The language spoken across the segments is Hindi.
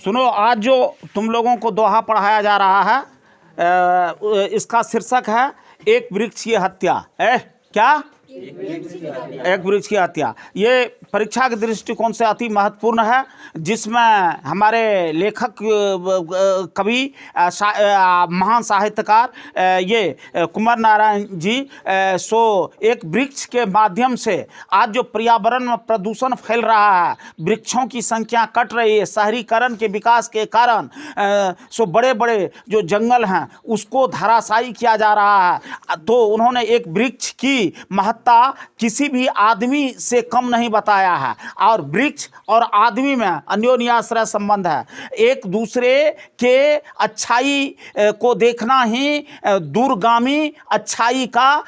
सुनो, आज जो तुम लोगों को दोहा पढ़ाया जा रहा है, इसका शीर्षक है एक वृक्ष की हत्या। क्या? एक वृक्ष की हत्या। ये परीक्षा के दृष्टिकोण से अति महत्वपूर्ण है, जिसमें हमारे लेखक कवि महान साहित्यकार ये कुमार नारायण जी सो एक वृक्ष के माध्यम से आज जो पर्यावरण में प्रदूषण फैल रहा है, वृक्षों की संख्या कट रही है, शहरीकरण के विकास के कारण सो बड़े बड़े जो जंगल हैं उसको धराशायी किया जा रहा है। तो उन्होंने एक वृक्ष की महत्ता किसी भी आदमी से कम नहीं बताया है, और वृक्ष और आदमी में अन्योन्याश्रय संबंध है। एक दूसरे के अच्छाई को देखना ही दूरगामी अच्छाई का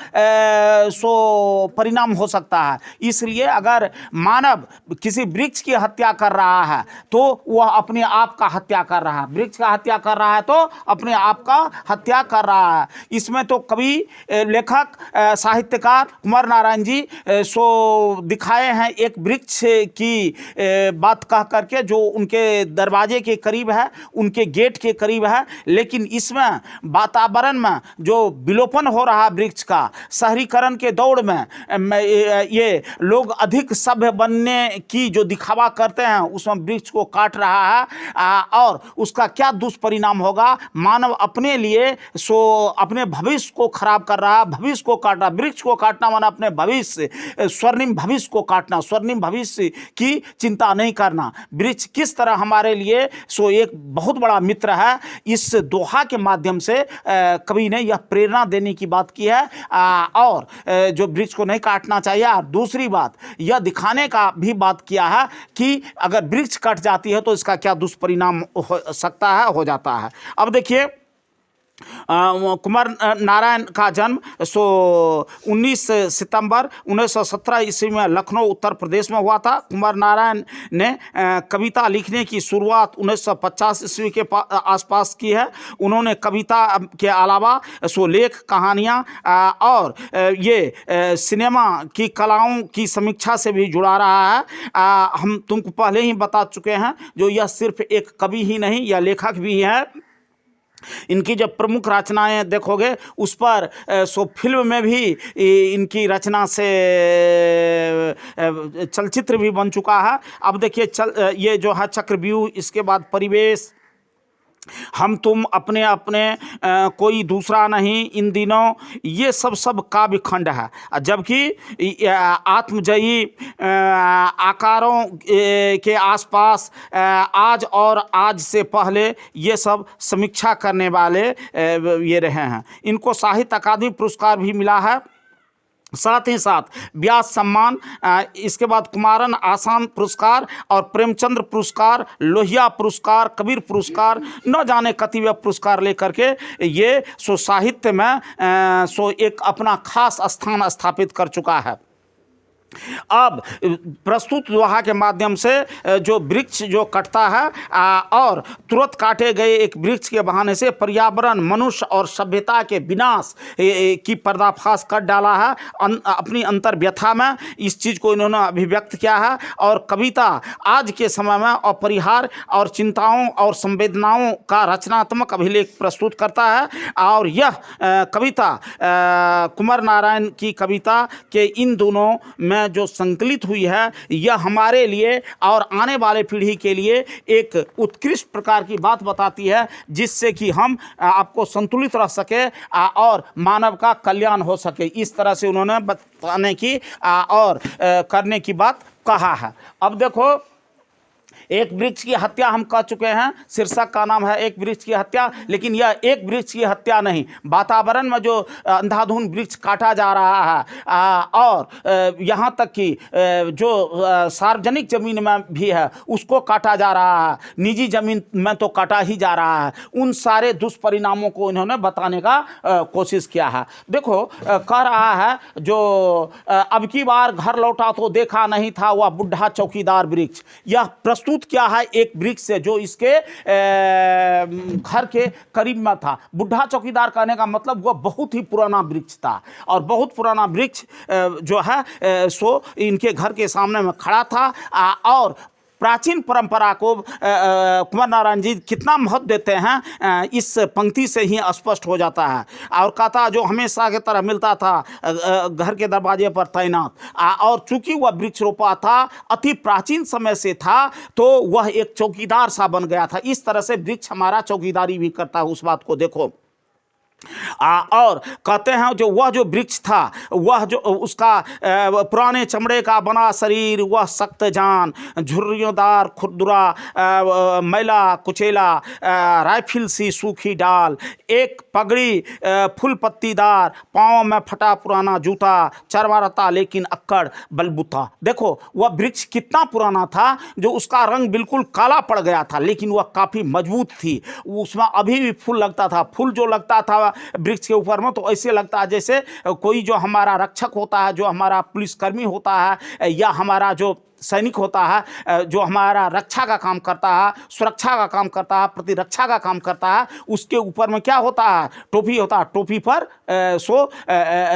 सो परिणाम हो सकता है। इसलिए अगर मानव किसी वृक्ष की हत्या कर रहा है तो वह अपने आप का हत्या कर रहा है, वृक्ष का हत्या कर रहा है तो अपने आप का हत्या कर रहा है। इसमें तो कवि, लेखक, साहित्यकार कुमार नारायण जी सो दिखाए हैं एक वृक्ष की बात कह करके, जो उनके दरवाजे के करीब है, उनके गेट के करीब है। लेकिन इसमें वातावरण में जो विलोपन हो रहा वृक्ष का, शहरीकरण के दौड़ में ये लोग अधिक सभ्य बनने की जो दिखावा करते हैं, उसमें वृक्ष को काट रहा है। और उसका क्या दुष्परिणाम होगा, मानव अपने लिए सो अपने भविष्य को खराब कर रहा है। भविष्य को काटना, वृक्ष को काटना माना अपने भविष्य, स्वर्णिम भविष्य को काटना, स्वर्णिम भविष्य की चिंता नहीं करना। वृक्ष किस तरह हमारे लिए सो एक बहुत बड़ा मित्र है, इस दोहा के माध्यम से कवि ने यह प्रेरणा देने की बात की है। और जो वृक्ष को नहीं काटना चाहिए। और दूसरी बात यह दिखाने का भी बात किया है कि अगर वृक्ष कट जाती है तो इसका क्या दुष्परिणाम हो सकता है, हो जाता है। अब देखिए, कुमार नारायण का जन्म 19 सितंबर 1917 ईस्वी में लखनऊ उत्तर प्रदेश में हुआ था। कुमार नारायण ने कविता लिखने की शुरुआत 1950 ईस्वी के आसपास की है। उन्होंने कविता के अलावा लेख, कहानियाँ और ये सिनेमा की कलाओं की समीक्षा से भी जुड़ा रहा है। हम तुमको पहले ही बता चुके हैं, जो यह सिर्फ एक कवि ही नहीं, यह लेखक भी है। इनकी जब प्रमुख रचनाएं देखोगे उस पर फिल्म में भी इनकी रचना से चलचित्र भी बन चुका है। अब देखिए, ये जो है चक्रव्यूह, इसके बाद परिवेश, हम तुम, अपने अपने, कोई दूसरा नहीं, इन दिनों, ये सब काव्य खंड है। जबकि आत्मजयी, आकारों के आसपास, आज और आज से पहले, ये सब समीक्षा करने वाले ये रहे हैं। इनको साहित्य अकादमी पुरस्कार भी मिला है, साथ ही साथ व्यास सम्मान, इसके बाद कुमारन आसान पुरस्कार और प्रेमचंद्र पुरस्कार, लोहिया पुरस्कार, कबीर पुरस्कार, न जाने कतिपय पुरस्कार लेकर के ये साहित्य में एक अपना खास स्थान स्थापित कर चुका है। अब प्रस्तुत दोहा के माध्यम से जो वृक्ष जो कटता है और तुरंत काटे गए एक वृक्ष के बहाने से पर्यावरण, मनुष्य और सभ्यता के विनाश की पर्दाफाश कर डाला है। अपनी अंतर व्यथा में इस चीज़ को इन्होंने अभिव्यक्त किया है। और कविता आज के समय में अपरिहार्य और चिंताओं और संवेदनाओं का रचनात्मक अभिलेख प्रस्तुत करता है। और यह कविता कुमार नारायण की कविता के इन दोनों में जो संकलित हुई है, यह हमारे लिए और आने वाले पीढ़ी के लिए एक उत्कृष्ट प्रकार की बात बताती है, जिससे कि हम आपको संतुलित रह सके और मानव का कल्याण हो सके। इस तरह से उन्होंने बताने की और करने की बात कहा है। अब देखो, एक वृक्ष की हत्या हम कह चुके हैं, शीर्षक का नाम है एक वृक्ष की हत्या। लेकिन यह एक वृक्ष की हत्या नहीं, वातावरण में जो अंधाधुंध वृक्ष काटा जा रहा है और यहाँ तक कि जो सार्वजनिक जमीन में भी है उसको काटा जा रहा है, निजी जमीन में तो काटा ही जा रहा है। उन सारे दुष्परिणामों को इन्होंने बताने का कोशिश किया है। देखो, कह रहा है जो अब की बार घर लौटा तो देखा नहीं था वह बुढ़ा चौकीदार वृक्ष। यह प्रस्तुत क्या है एक वृक्ष से जो इसके घर के करीब में था। बुढ़ा चौकीदार कहने का मतलब वह बहुत ही पुराना वृक्ष था, और बहुत पुराना वृक्ष जो है सो इनके घर के सामने में खड़ा था। और प्राचीन परंपरा को कुंवर नारायण जी कितना महत्व देते हैं इस पंक्ति से ही स्पष्ट हो जाता है। और कहता जो हमेशा की तरह मिलता था घर के दरवाजे पर तैनात, और चूंकि वह वृक्ष रोपा था अति प्राचीन समय से था, तो वह एक चौकीदार सा बन गया था। इस तरह से वृक्ष हमारा चौकीदारी भी करता है, उस बात को देखो। और कहते हैं जो वह जो वृक्ष था, वह जो उसका पुराने चमड़े का बना शरीर, वह सख्त जान, झुर्रियोंदार खुरदुरा, मैला कुचेला, राइफिल सी सूखी डाल, एक पगड़ी फुल पत्तीदार, पाँव में फटा पुराना जूता, चरवारता लेकिन अक्कड़ बलबूता। देखो वह वृक्ष कितना पुराना था, जो उसका रंग बिल्कुल काला पड़ गया था, लेकिन वह काफ़ी मजबूत थी। उसमें अभी भी फूल लगता था। फूल जो लगता था वृक्ष के ऊपर में, तो ऐसे लगता है जैसे कोई जो हमारा रक्षक होता है, जो हमारा पुलिसकर्मी होता है, या हमारा जो सैनिक होता है, जो हमारा रक्षा का काम करता है, सुरक्षा का काम करता है, प्रतिरक्षा का काम करता है, उसके ऊपर में क्या होता है? टोपी होता है। टोपी पर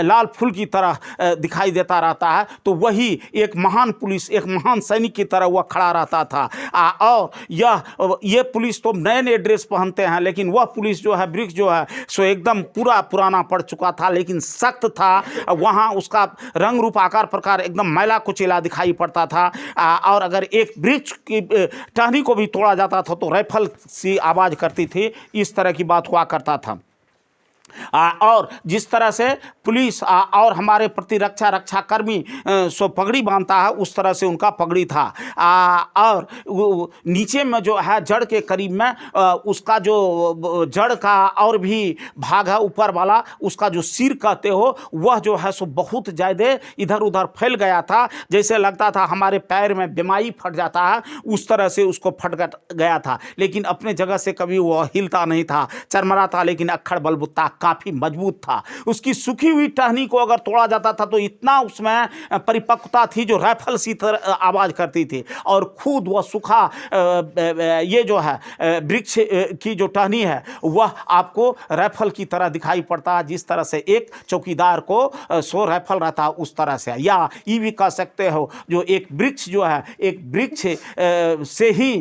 लाल फूल की तरह दिखाई देता रहता है। तो वही एक महान पुलिस, एक महान सैनिक की तरह वह खड़ा रहता था। और ये पुलिस तो नए नए ड्रेस पहनते हैं, लेकिन वह पुलिस जो है, वृक्ष जो है, सो एकदम पूरा पुराना पड़ चुका था, लेकिन सख्त था। वहाँ उसका रंग रूप आकार प्रकार एकदम मैला कुचेला दिखाई पड़ता था। और अगर एक वृक्ष की टहनी को भी तोड़ा जाता था तो राइफल सी आवाज करती थी। इस तरह की बात हुआ करता था। और जिस तरह से पुलिस और हमारे प्रतिरक्षा रक्षाकर्मी सो पगड़ी बांधता है, उस तरह से उनका पगड़ी था। और नीचे में जो है जड़ के करीब में उसका जो जड़ का और भी भाग है ऊपर वाला, उसका जो सिर कहते हो, वह जो है सो बहुत ज़्यादा इधर उधर फैल गया था। जैसे लगता था हमारे पैर में बीमारी फट जाता है, उस तरह से उसको फट गया था। लेकिन अपने जगह से कभी वह हिलता नहीं था, चरमराता, लेकिन अक्खड़ बलबूता, काफी मजबूत था। उसकी सूखी हुई टहनी को अगर तोड़ा जाता था तो इतना उसमें परिपक्वता थी जो राइफल सी तरह आवाज करती थी। और खुद वह सूखा ये जो है वृक्ष की जो टहनी है, वह आपको राइफल की तरह दिखाई पड़ता है। जिस तरह से एक चौकीदार को सो राइफल रहता है, उस तरह से। या ये भी कह सकते हो जो एक वृक्ष जो है, एक वृक्ष से ही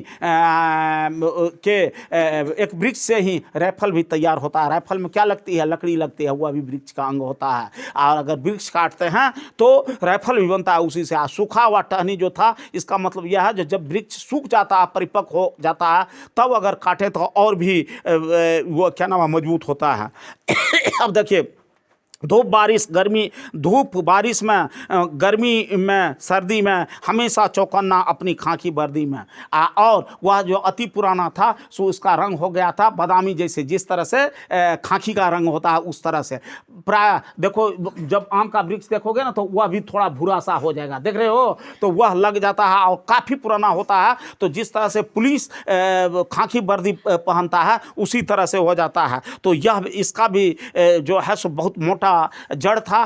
एक वृक्ष से ही राइफल भी तैयार होता है। राइफल में क्या लगती है? लकड़ी लगती है, वह भी वृक्ष का अंग होता है। और अगर वृक्ष काटते हैं तो राइफल भी बनता है उसी से। सूखा हुआ टहनी जो था, इसका मतलब यह है जब वृक्ष सूख जाता है, परिपक्व हो जाता है, तब अगर काटे तो और भी वो क्या नाम है, मजबूत होता है। अब देखिए, धूप बारिश में, गर्मी में, सर्दी में हमेशा चौकन्ना अपनी खाकी वर्दी में। और वह जो अति पुराना था सो उसका रंग हो गया था बादामी जैसे, जिस तरह से खाकी का रंग होता है उस तरह से। प्राय देखो, जब आम का वृक्ष देखोगे ना तो वह भी थोड़ा भूरा सा हो जाएगा, देख रहे हो, तो वह लग जाता है और काफ़ी पुराना होता है। तो जिस तरह से पुलिस खाकी वर्दी पहनता है, उसी तरह से हो जाता है। तो यह इसका भी जो है सो बहुत मोटा जड़ था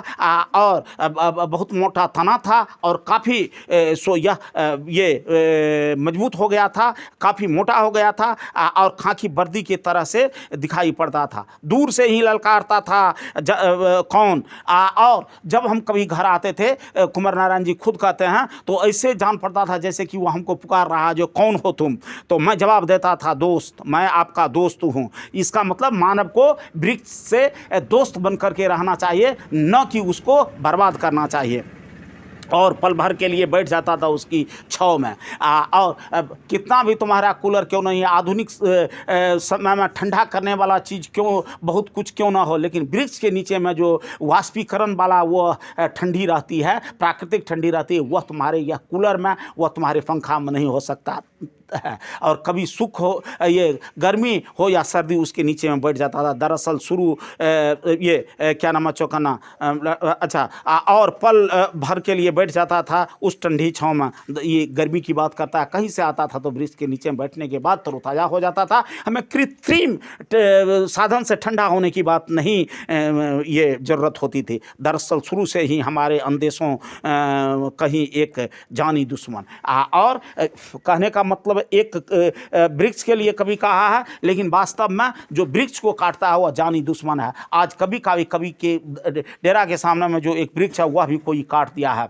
और बहुत मोटा तना था, और काफ़ी सो ये मजबूत हो गया था, काफ़ी मोटा हो गया था, और खाकी वर्दी की तरह से दिखाई पड़ता था। दूर से ही ललकारता था कौन। और जब हम कभी घर आते थे, कुंवर नारायण जी खुद कहते हैं, तो ऐसे जान पड़ता था जैसे कि वो हमको पुकार रहा है, जो कौन हो तुम? तो मैं जवाब देता था, दोस्त, मैं आपका दोस्त हूँ। इसका मतलब मानव को वृक्ष से दोस्त बन करके रहना चाहिए, न कि उसको बर्बाद करना चाहिए। और पल भर के लिए बैठ जाता था उसकी छांव में। और कितना भी तुम्हारा कूलर क्यों नहीं है, आधुनिक समय में ठंडा करने वाला चीज़ क्यों, बहुत कुछ क्यों ना हो, लेकिन वृक्ष के नीचे में जो वाष्पीकरण वाला वो ठंडी रहती है, प्राकृतिक ठंडी रहती है, वह तुम्हारे यह कूलर में, वह तुम्हारे पंखा में नहीं हो सकता है। और कभी सुख हो, ये गर्मी हो या सर्दी, उसके नीचे में बैठ जाता था। दरअसल शुरू ये क्या नाम है, चौकन्ना, अच्छा, और पल भर के लिए बैठ जाता था उस ठंडी छांव में। ये गर्मी की बात करता है। कहीं से आता था तो वृक्ष के नीचे बैठने के बाद तरोताज़ा हो जाता था। हमें कृत्रिम साधन से ठंडा होने की बात नहीं ये ज़रूरत होती थी। दरअसल शुरू से ही हमारे अंदेशों कहीं एक जानी दुश्मन। और कहने का मतलब एक वृक्ष के लिए कभी कहा है, लेकिन वास्तव में जो वृक्ष को काटता है वह जानी दुश्मन है। आज कभी के डेरा के सामने में जो एक वृक्ष है वह भी कोई काट दिया है।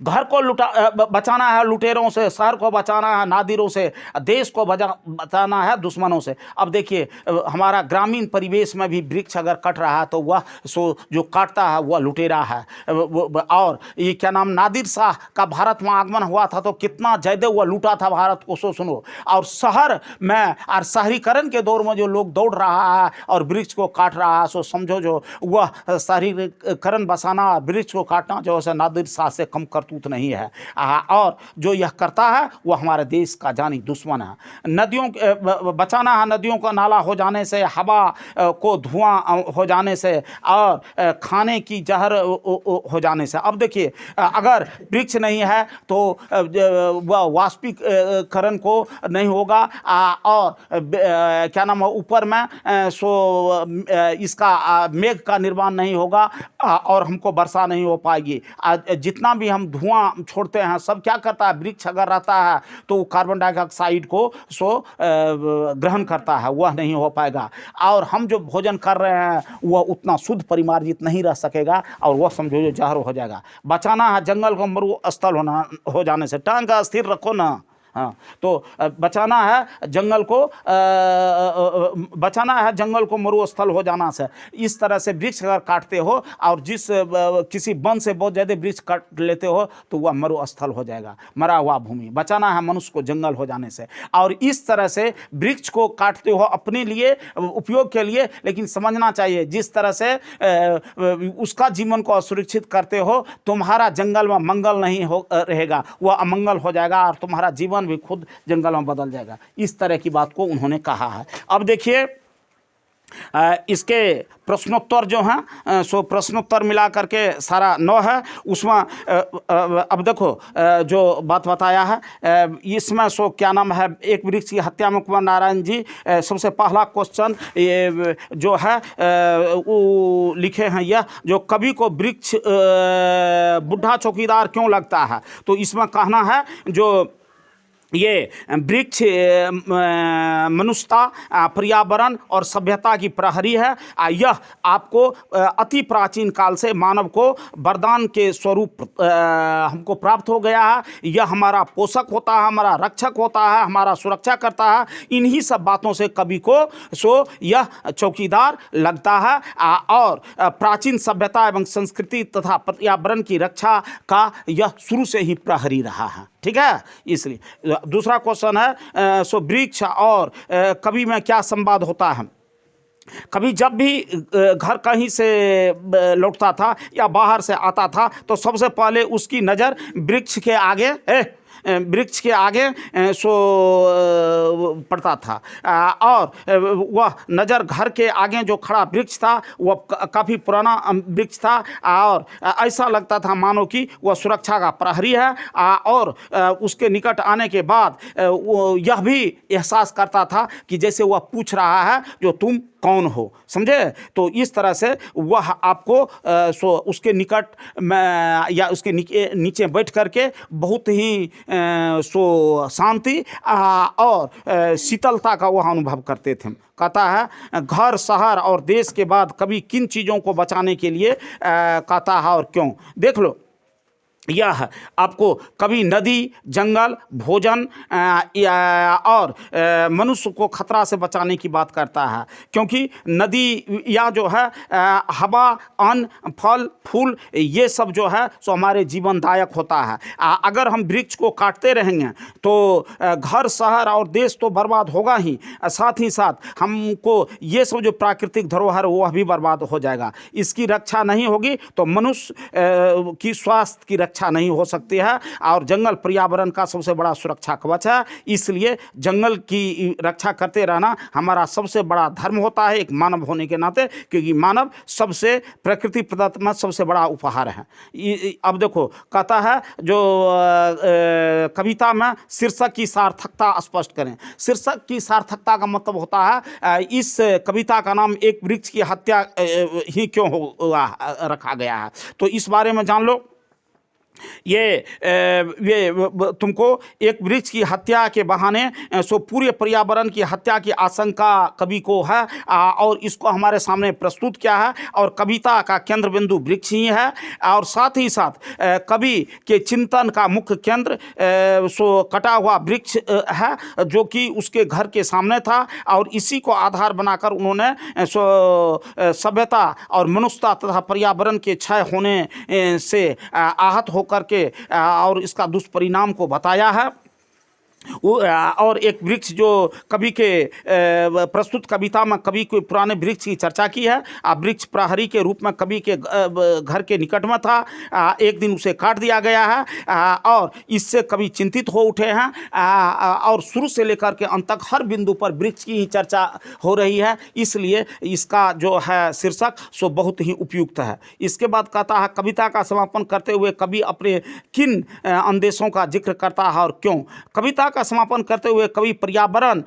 घर को बचाना है लुटेरों से, शहर को बचाना है नादिरों से, देश को बचाना है दुश्मनों से। अब देखिए हमारा ग्रामीण परिवेश में भी वृक्ष अगर कट रहा है तो वह जो काटता है वह लुटेरा है। और ये क्या नाम, नादिर शाह का भारत में आगमन हुआ था तो कितना ज़्यादा वह लूटा था भारत को, सो सुनो। और शहर में और शहरीकरण के दौर में जो लोग दौड़ रहा है और वृक्ष को काट रहा है, सो समझो जो वह शहरीकरण बसाना, वृक्ष को काटना जो है नादिर शाह से कम करतूत नहीं है। और जो यह करता है वह हमारे देश का जानी दुश्मन है। नदियों बचाना है, नदियों का नाला हो जाने से, हवा को धुआं हो जाने से और खाने की जहर हो जाने से। अब देखिए अगर वृक्ष नहीं है तो वह वाष्पीकरण को नहीं होगा और क्या नाम है ऊपर में इसका मेघ का निर्माण नहीं होगा और हमको वर्षा नहीं हो पाएगी। जितना भी हम धुआं छोड़ते हैं सब क्या करता है, वृक्ष अगर रहता है तो कार्बन डाइऑक्साइड को ग्रहण करता है, वह नहीं हो पाएगा। और हम जो भोजन कर रहे हैं वह उतना शुद्ध परिमार्जित नहीं रह सकेगा और वह समझो जो जहर हो जाएगा। बचाना है जंगल को मरुस्थल हो जाने से, टांग का स्थिर रखो ना। हाँ, तो बचाना है जंगल को, बचाना है जंगल को मरुस्थल हो जाना से। इस तरह से वृक्ष अगर काटते हो और किसी वन से बहुत ज़्यादा वृक्ष काट लेते हो तो वह मरुस्थल हो जाएगा, मरा हुआ भूमि। बचाना है मनुष्य को जंगल हो जाने से। और इस तरह से वृक्ष को काटते हो अपने लिए उपयोग के लिए, लेकिन समझना चाहिए जिस तरह से उसका जीवन को असुरक्षित करते हो तुम्हारा जंगल में मंगल नहीं रहेगा, वह अमंगल हो जाएगा और तुम्हारा जीवन भी खुद जंगल में बदल जाएगा। इस तरह की बात को उन्होंने कहा है। अब देखिए इसके प्रश्नोत्तर जो हैं सो प्रश्नोत्तर मिला करके सारा 9 है उसमें। अब देखो जो बात बताया है इसमें सो क्या नाम है, एक वृक्ष की हत्या में कुंवर नारायण जी सबसे पहला क्वेश्चन ये जो है वो लिखे हैं, यह जो कवि को वृक्ष बुढ़ा चौकीदार क्यों लगता है, तो इसमें कहना है जो ये वृक्ष मनुष्यता, पर्यावरण और सभ्यता की प्रहरी है। यह आपको अति प्राचीन काल से मानव को वरदान के स्वरूप हमको प्राप्त हो गया है। यह हमारा पोषक होता है, हमारा रक्षक होता है, हमारा सुरक्षा करता है। इन्हीं सब बातों से कवि को यह चौकीदार लगता है और प्राचीन सभ्यता एवं संस्कृति तथा पर्यावरण की रक्षा का यह शुरू से ही प्रहरी रहा है। ठीक है, इसलिए दूसरा क्वेश्चन है सो वृक्ष और कवि में क्या संवाद होता है। कभी जब भी घर कहीं से लौटता था या बाहर से आता था तो सबसे पहले उसकी नज़र वृक्ष के आगे पड़ता था और वह नज़र घर के आगे जो खड़ा वृक्ष था वह काफ़ी पुराना वृक्ष था और ऐसा लगता था मानो कि वह सुरक्षा का प्रहरी है। और उसके निकट आने के बाद यह भी एहसास करता था कि जैसे वह पूछ रहा है जो तुम कौन हो, समझे। तो इस तरह से वह आपको उसके निकट में या उसके नीचे बैठ करके बहुत ही शांति और शीतलता का वह अनुभव करते थे। कहता है घर, शहर और देश के बाद कभी किन चीज़ों को बचाने के लिए कहता है और क्यों। देख लो, यह आपको कभी नदी, जंगल, भोजन और मनुष्य को खतरा से बचाने की बात करता है, क्योंकि नदी या जो है हवा, अन्न, फल, फूल ये सब जो है सो हमारे जीवनदायक होता है। अगर हम वृक्ष को काटते रहेंगे तो घर, शहर और देश तो बर्बाद होगा ही, साथ ही साथ हमको ये सब जो प्राकृतिक धरोहर वह भी बर्बाद हो जाएगा। इसकी रक्षा नहीं होगी तो मनुष्य की स्वास्थ्य की रक्षा नहीं हो सकती है और जंगल पर्यावरण का सबसे बड़ा सुरक्षा कवच है। इसलिए जंगल की रक्षा करते रहना हमारा सबसे बड़ा धर्म होता है एक मानव होने के नाते, क्योंकि मानव सबसे प्रकृति प्रदत्त में सबसे बड़ा उपहार है। अब देखो कहता है जो कविता में शीर्षक की सार्थकता स्पष्ट करें। शीर्षक की सार्थकता का मतलब होता है इस कविता का नाम एक वृक्ष की हत्या ही क्यों रखा गया है, तो इस बारे में जान लो। ये तुमको एक वृक्ष की हत्या के बहाने सो पूरे पर्यावरण की हत्या की आशंका कवि को है, और इसको हमारे सामने प्रस्तुत किया है। और कविता का केंद्र बिंदु वृक्ष ही है, और साथ ही साथ कवि के चिंतन का मुख्य केंद्र सो कटा हुआ वृक्ष है, जो कि उसके घर के सामने था, और इसी को आधार बनाकर उन्होंने सभ्यता और मनुष्यता तथा पर्यावरण के क्षय होने से आहत होकर के और इसका दुष्परिणाम को बताया है। और एक वृक्ष जो कवि के प्रस्तुत कविता में कवि को पुराने वृक्ष की चर्चा की है। वृक्ष प्रहरी के रूप में कवि के घर के निकट में था। एक दिन उसे काट दिया गया है, और इससे कवि चिंतित हो उठे हैं, और शुरू से लेकर के अंत तक हर बिंदु पर वृक्ष की ही चर्चा हो रही है, इसलिए इसका जो है शीर्षक सो बहुत ही उपयुक्त है। इसके बाद कहता है, कविता का समापन करते हुए कवि अपने किन अंदेशों का जिक्र करता है और क्यों। कविता का समापन करते हुए कवि पर्यावरण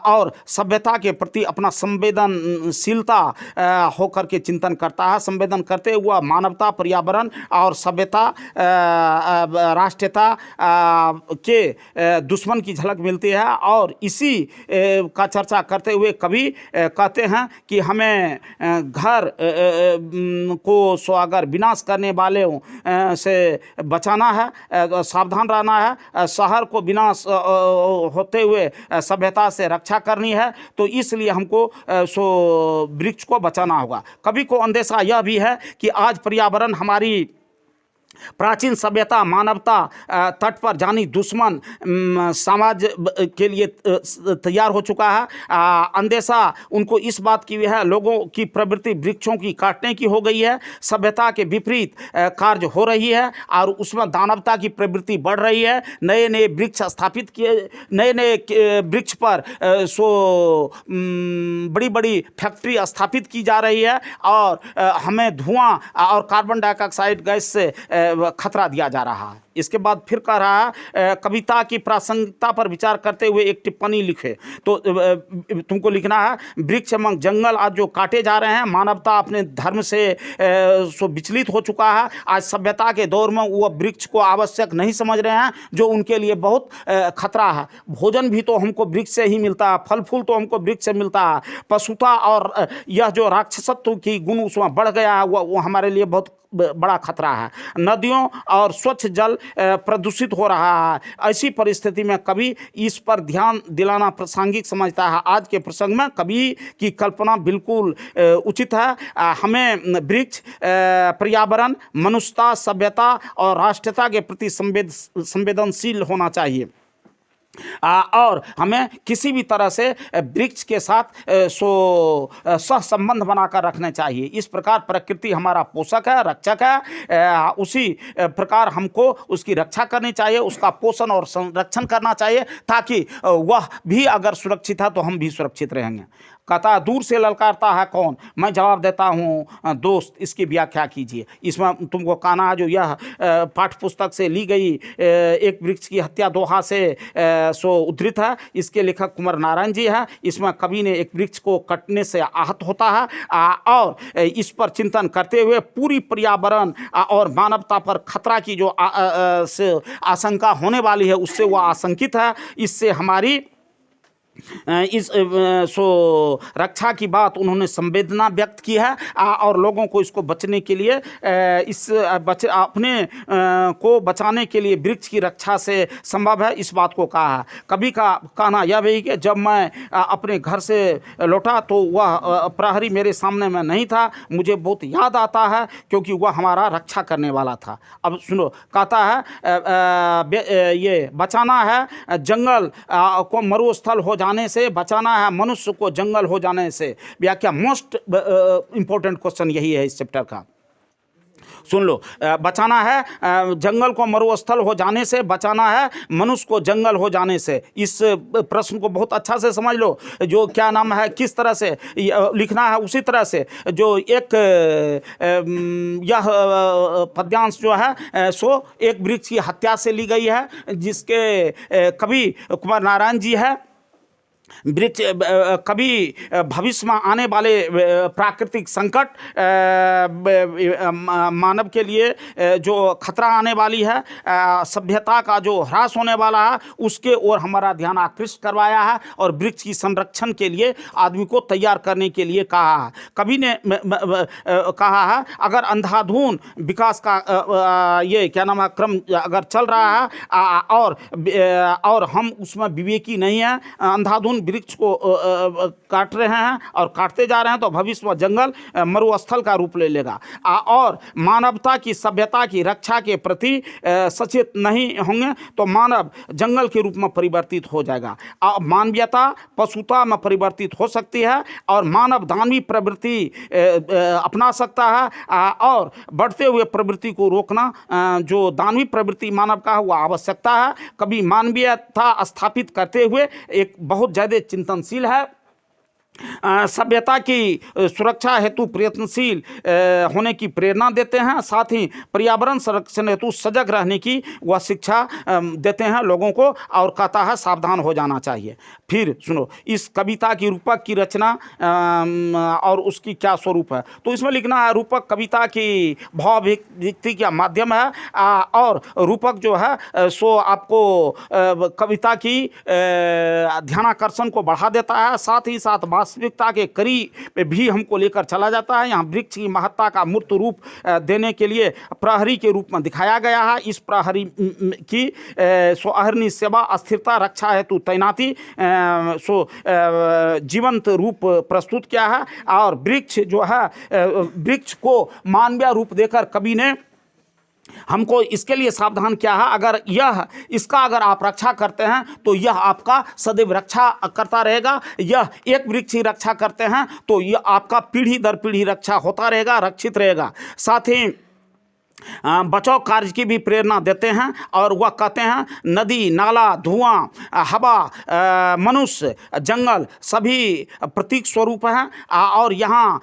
और सभ्यता के प्रति अपना संवेदनशीलता होकर के चिंतन करता है। संवेदन करते हुए मानवता, पर्यावरण और सभ्यता, राष्ट्रीयता के दुश्मन की झलक मिलती है, और इसी का चर्चा करते हुए कवि कहते हैं कि हमें घर को सो अगर विनाश करने वालों से बचाना है, सावधान रहना है, शहर को विनाश होते हुए सभ्यता से रक्षा करनी है, तो इसलिए हमको सो वृक्ष को बचाना होगा। कवि को अंदेशा यह भी है कि आज पर्यावरण हमारी प्राचीन सभ्यता, मानवता तट पर जानी दुश्मन समाज के लिए तैयार हो चुका है। अंदेशा उनको इस बात की भी है, लोगों की प्रवृत्ति वृक्षों की काटने की हो गई है, सभ्यता के विपरीत कार्य हो रही है, और उसमें दानवता की प्रवृत्ति बढ़ रही है। नए नए वृक्ष स्थापित किए, नए नए वृक्ष पर सो बड़ी बड़ी फैक्ट्री स्थापित की जा रही है, और हमें धुआं और कार्बन डाइऑक्साइड गैस से खतरा दिया जा रहा है। इसके बाद फिर कह रहा है, कविता की प्रासंगिकता पर विचार करते हुए एक टिप्पणी लिखे। तो तुमको लिखना है, वृक्ष एवं जंगल आज जो काटे जा रहे हैं, मानवता अपने धर्म से सो विचलित हो चुका है। आज सभ्यता के दौर में वो वृक्ष को आवश्यक नहीं समझ रहे हैं, जो उनके लिए बहुत खतरा है। भोजन भी तो हमको वृक्ष से ही मिलता है, फल फूल तो हमको वृक्ष से मिलता है। पशुता और यह जो राक्षसत्व की गुण उसमें बढ़ गया है, वो हमारे लिए बहुत बड़ा खतरा है। नदियों और स्वच्छ जल प्रदूषित हो रहा है। ऐसी परिस्थिति में कवि इस पर ध्यान दिलाना प्रासंगिक समझता है। आज के प्रसंग में कवि की कल्पना बिल्कुल उचित है। हमें वृक्ष, पर्यावरण, मनुष्यता, सभ्यता और राष्ट्रीयता के प्रति संवेदनशील होना चाहिए, और हमें किसी भी तरह से वृक्ष के साथ सह संबंध बनाकर रखना चाहिए। इस प्रकार प्रकृति हमारा पोषक है, रक्षक है, उसी प्रकार हमको उसकी रक्षा करनी चाहिए, उसका पोषण और संरक्षण करना चाहिए, ताकि वह भी अगर सुरक्षित है तो हम भी सुरक्षित रहेंगे। कहता, दूर से ललकारता है कौन, मैं जवाब देता हूँ दोस्त, इसकी व्याख्या कीजिए। इसमें तुमको कहना है, जो यह पाठ्य पुस्तक से ली गई एक वृक्ष की हत्या दोहा से सो उद्धृत है। इसके लेखक कुमार नारायण जी हैं। इसमें कवि ने एक वृक्ष को कटने से आहत होता है, और इस पर चिंतन करते हुए पूरी पर्यावरण और मानवता पर खतरा की जो आशंका होने वाली है, उससे वह आशंकित है। इससे हमारी इस रक्षा की बात उन्होंने संवेदना व्यक्त की है, और लोगों को इसको बचने के लिए अपने को बचाने के लिए वृक्ष की रक्षा से संभव है, इस बात को कहा है। कवि का कहना यह भी कि जब मैं अपने घर से लौटा तो वह प्रहरी मेरे सामने में नहीं था, मुझे बहुत याद आता है, क्योंकि वह हमारा रक्षा करने वाला था। अब सुनो, कहता है ये बचाना है जंगल को मरुस्थल हो जाने से, बचाना है मनुष्य को जंगल हो जाने से। व्याख्या मोस्ट इंपॉर्टेंट क्वेश्चन यही है इस चैप्टर का। सुन लो, बचाना है जंगल को मरुस्थल हो जाने से, बचाना है मनुष्य को जंगल हो जाने से। इस प्रश्न को बहुत अच्छा से समझ लो, जो क्या नाम है, किस तरह से लिखना है, उसी तरह से जो एक यह पद्यांश जो है सो एक वृक्ष की हत्या से ली गई है, जिसके कवि कुमार नारायण जी है। वृक्ष कभी भविष्य में आने वाले प्राकृतिक संकट, मानव के लिए जो खतरा आने वाली है, सभ्यता का जो ह्रास होने वाला है, उसके ओर हमारा ध्यान आकृष्ट करवाया है और वृक्ष की संरक्षण के लिए आदमी को तैयार करने के लिए कहा है। कभी ने कहा है अगर अंधाधुन विकास का ये क्या नाम है क्रम अगर चल रहा है और हम उसमें विवेकी नहीं है, अंधाधुन वृक्ष को काट रहे हैं और काटते जा रहे हैं, तो भविष्य में जंगल मरुस्थल का रूप ले लेगा और मानवता की सभ्यता की रक्षा के प्रति सचेत नहीं होंगे तो मानव जंगल के रूप में परिवर्तित हो जाएगा। मानवीयता पशुता में परिवर्तित हो सकती है और मानव दानवी प्रवृत्ति अपना सकता है और बढ़ते हुए प्रवृत्ति को रोकना, जो दानवी प्रवृत्ति मानव का है वह आवश्यकता है। कभी मानवीयता स्थापित करते हुए एक बहुत ज़्यादा चिंतनशील है, सभ्यता की सुरक्षा हेतु प्रयत्नशील होने की प्रेरणा देते हैं, साथ ही पर्यावरण संरक्षण हेतु सजग रहने की वह शिक्षा देते हैं लोगों को और कहता है सावधान हो जाना चाहिए। फिर सुनो इस कविता की रूपक की रचना और उसकी क्या स्वरूप है, तो इसमें लिखना है रूपक कविता की भावाभिव्यक्ति का माध्यम है और रूपक जो है सो आपको कविता की ध्यानाकर्षण को बढ़ा देता है, साथ ही साथ वास्तविकता के करीब भी हमको लेकर चला जाता है। यहाँ वृक्ष की महत्ता का मूर्त रूप देने के लिए प्रहरी के रूप में दिखाया गया है। इस प्रहरी की अहरनी सेवा स्थिरता रक्षा हेतु तैनाती जीवंत रूप प्रस्तुत किया है और वृक्ष जो है वृक्ष को मानवीय रूप देकर कवि ने हमको इसके लिए सावधान किया है, अगर इसका अगर आप रक्षा करते हैं तो यह आपका सदैव रक्षा करता रहेगा। यह एक वृक्ष ही रक्षा करते हैं तो यह आपका पीढ़ी दर पीढ़ी रक्षा होता रहेगा, रक्षित रहेगा। साथ ही बचाव कार्य की भी प्रेरणा देते हैं और वह कहते हैं नदी नाला धुआं हवा मनुष्य जंगल सभी प्रतीक स्वरूप हैं और यहाँ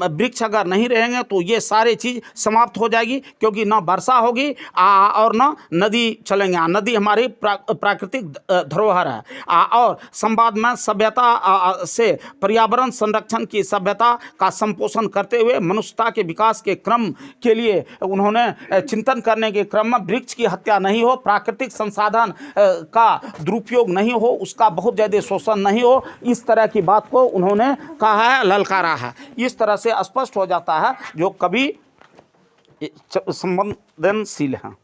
वृक्ष अगर नहीं रहेंगे तो ये सारी चीज़ समाप्त हो जाएगी, क्योंकि ना वर्षा होगी और ना नदी चलेंगे। नदी हमारी प्राकृतिक धरोहर है और संवाद में सभ्यता से पर्यावरण संरक्षण की सभ्यता का संपोषण करते हुए मनुष्यता के विकास के क्रम के लिए उन्होंने चिंतन करने के क्रम में वृक्ष की हत्या नहीं हो, प्राकृतिक संसाधन का दुरुपयोग नहीं हो, उसका बहुत ज़्यादा शोषण नहीं हो, इस तरह की बात को उन्होंने कहा है, ललकारा है। इस तरह से स्पष्ट हो जाता है जो कवि संवेदनशील हैं।